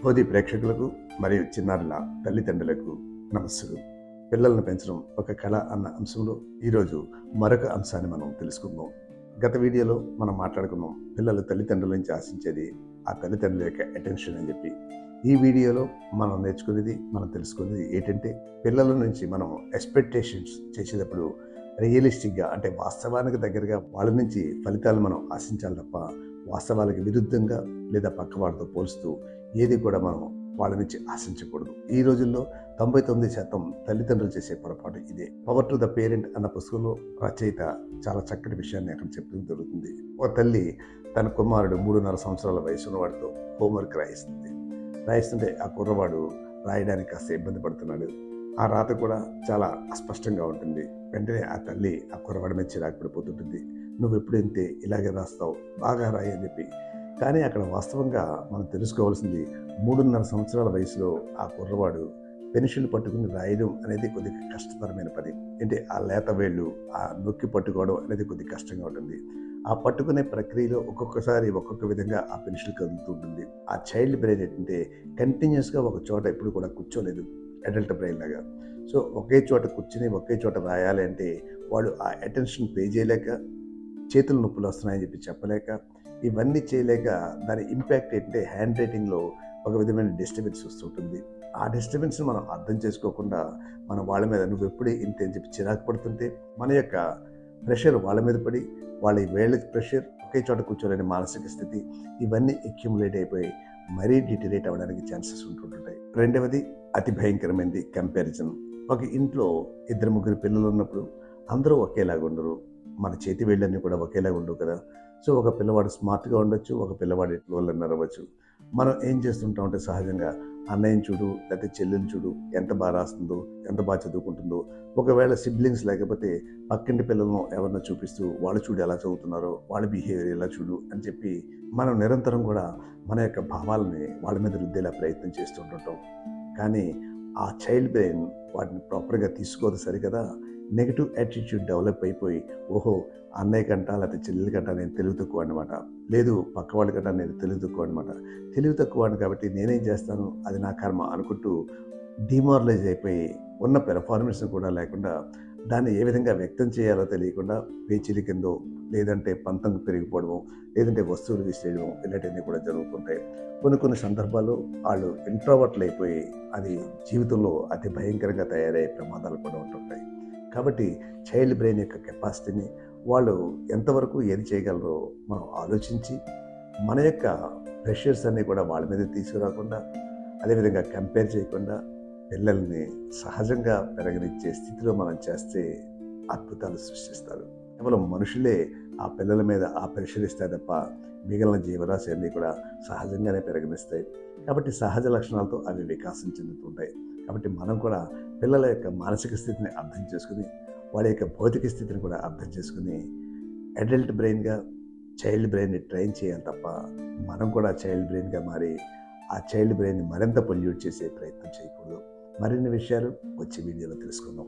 మోదీ ప్రేక్షకులకు మరియు చిన్నారుల తల్లిదండ్రులకు నమస్సులు. పిల్లలను పెంచడం ఒక కళ అన్న అంశంలో ఈరోజు మరొక అంశాన్ని మనం తెలుసుకుందాం. గత వీడియోలో మనం మాట్లాడుకున్నాం పిల్లలు తల్లిదండ్రుల నుంచి ఆశించేది ఆ తల్లిదండ్రుల యొక్క అటెన్షన్ అని చెప్పి. ఈ వీడియోలో మనం నేర్చుకునేది, మనం తెలుసుకునేది ఏంటంటే, పిల్లల నుంచి మనం ఎక్స్పెక్టేషన్స్ చేసేటప్పుడు రియలిస్టిక్గా, అంటే వాస్తవానికి దగ్గరగా వాళ్ళ నుంచి ఫలితాలు మనం ఆశించాలి తప్ప వాస్తవాలకు విరుద్ధంగా లేదా పక్కవాడితో పోలుస్తూ ఏది కూడా మనం వాళ్ళ నుంచి ఆశించకూడదు. ఈ రోజుల్లో 99% తల్లిదండ్రులు చేసే పొరపాటు ఇదే. పవర్ టు ద పేరెంట్ అన్న పుస్తకంలో రచయిత చాలా చక్కటి విషయాన్ని అక్కడ చెప్పడం జరుగుతుంది. ఒక తల్లి తన కుమారుడు 3.5 సంవత్సరాల వయసు ఉన్నవాడితో హోంవర్క్ రాయిస్తుంటే ఆ కుర్రవాడు రాయడానికి కాస్త ఇబ్బంది పడుతున్నాడు. ఆ రాత కూడా చాలా అస్పష్టంగా ఉంటుంది. వెంటనే ఆ తల్లి ఆ కుర్రవాడి మీద చిరాకు పడిపోతుంటుంది. నువ్వు ఎప్పుడు ఇంతే, ఇలాగే రాస్తావు, బాగా రాయి అని చెప్పి. కానీ అక్కడ వాస్తవంగా మనం తెలుసుకోవాల్సింది, 3.5 సంవత్సరాల వయసులో ఆ కుర్రవాడు పెన్సిల్ పట్టుకుని రాయడం అనేది కొద్దిగా కష్టతరమైన పని. అంటే ఆ లేత వేళ్ళు ఆ నొక్కి పట్టుకోవడం అనేది కొద్దిగా కష్టంగా ఉంటుంది. ఆ పట్టుకునే ప్రక్రియలో ఒక్కొక్కసారి ఒక్కొక్క విధంగా ఆ పెన్సిల్ కదులుతూ ఉంటుంది. ఆ చైల్డ్ బ్రెయిన్ ఏంటంటే కంటిన్యూస్గా ఒక చోట ఎప్పుడు కూడా కూర్చోలేదు అడల్ట్ బ్రెయిన్ లాగా. సో ఒకే చోట కూర్చుని ఒకే చోట రాయాలి అంటే వాడు ఆ అటెన్షన్ పే చేయలేక, చేతులు నొప్పులు వస్తున్నాయని చెప్పి చెప్పలేక, ఇవన్నీ చేయలేక దాని ఇంపాక్ట్ ఏంటంటే హ్యాండ్ రైటింగ్లో ఒక విధమైన డిస్టర్బెన్స్ వస్తుంటుంది. ఆ డిస్టర్బెన్స్ని మనం అర్థం చేసుకోకుండా మనం వాళ్ళ మీద నువ్వు ఎప్పుడే ఇంతే అని చెప్పి చిరాకు పడుతుంటే మన యొక్క ప్రెషర్ వాళ్ళ మీద పడి, వాళ్ళ వేళ్ళ ప్రెషర్, ఒకే చోట కూర్చోలేని మానసిక స్థితి, ఇవన్నీ అక్యుములేట్ అయిపోయి మరీ డిటరేట్ అవ్వడానికి ఛాన్సెస్ ఉంటుంటాయి. రెండవది అతి భయంకరమైనది కంపారిజన్. ఒక ఇంట్లో 2-3 పిల్లలు ఉన్నప్పుడు అందరూ ఒకేలాగా ఉండరు. మన చేతి వేళ్ళన్నీ కూడా ఒకేలాగా ఉండవు కదా. సో ఒక పిల్లవాడు స్మార్ట్గా ఉండొచ్చు, ఒక పిల్లవాడు ఎట్లన్నర అవ్వచ్చు. మనం ఏం చేస్తుంటామంటే సహజంగా అన్నయ్యని చూడు, లేకపోతే చెల్లెని చూడు, ఎంత బాగా రాస్తుందో, ఎంత బాగా చదువుకుంటుందో. ఒకవేళ సిబ్లింగ్స్ లేకపోతే పక్కింటి పిల్లలను ఎవరినో చూపిస్తూ వాళ్ళు చూడు ఎలా చదువుతున్నారో, వాళ్ళ బిహేవియర్ ఎలా చూడు అని చెప్పి మనం నిరంతరం కూడా మన యొక్క భావాలని వాళ్ళ మీద రుద్దేలా ప్రయత్నం చేస్తుంటుంటాం. కానీ ఆ చైల్డ్ బ్రెయిన్ వాటిని ప్రాపర్గా తీసుకోదు సరికదా. నెగిటివ్ యాటిట్యూడ్ డెవలప్ అయిపోయి, ఓహో అన్నయ్య కంట లేకపోతే చెల్లెల కంట నేను తెలివి తక్కువ అనమాట, లేదు పక్కవాడి కంట నేను తెలివి తక్కువ అనమాట, తెలివి తక్కువ అని కాబట్టి నేనేం చేస్తాను, అది నా కర్మ అనుకుంటూ డిమారలైజ్ అయిపోయి ఉన్న పెర్ఫార్మెన్స్ని కూడా లేకుండా, దాన్ని ఏ విధంగా వ్యక్తం చేయాలో తెలియకుండా పేచీల కిందో, లేదంటే పంతం పెరిగిపోవడము, లేదంటే వస్తువులు విసిరేయడం, ఇలాంటివన్నీ కూడా జరుగుతుంటాయి. కొన్ని సందర్భాల్లో వాళ్ళు ఇంట్రోవర్ట్లు అయిపోయి అది జీవితంలో అతి భయంకరంగా తయారయ్యే ప్రమాదాలు కూడా ఉంటుంటాయి. కాబట్టి చైల్డ్ బ్రెయిన్ యొక్క కెపాసిటీని వాళ్ళు ఎంతవరకు ఏది చేయగలరో మనం ఆలోచించి, మన యొక్క ప్రెషర్స్ అన్నీ కూడా వాళ్ళ మీద తీసుకురాకుండా, అదేవిధంగా కంపేర్ చేయకుండా పిల్లల్ని సహజంగా పెరగనిచ్చే స్థితిలో మనం చేస్తే అద్భుతాలు సృష్టిస్తారు. కేవలం మనుషులే ఆ పిల్లల మీద ఆ ప్రెషర్ ఇస్తాయి తప్ప మిగిలిన జీవరాశి అన్నీ కూడా సహజంగానే పెరగనిస్తాయి. కాబట్టి సహజ లక్షణాలతో అవి వికాసం చెందుతుంటాయి. కాబట్టి మనం కూడా పిల్లల యొక్క మానసిక స్థితిని అర్థం చేసుకుని, వాళ్ళ యొక్క భౌతిక స్థితిని కూడా అర్థం చేసుకుని అడల్ట్ బ్రెయిన్గా చైల్డ్ బ్రెయిన్ని ట్రైన్ చేయాలి తప్ప మనం కూడా చైల్డ్ బ్రెయిన్గా మారి ఆ చైల్డ్ బ్రెయిన్ని మరింత పొల్యూట్ చేసే ప్రయత్నం చేయకూడదు. మరిన్ని విషయాలు వచ్చే వీడియోలో తెలుసుకుందాం.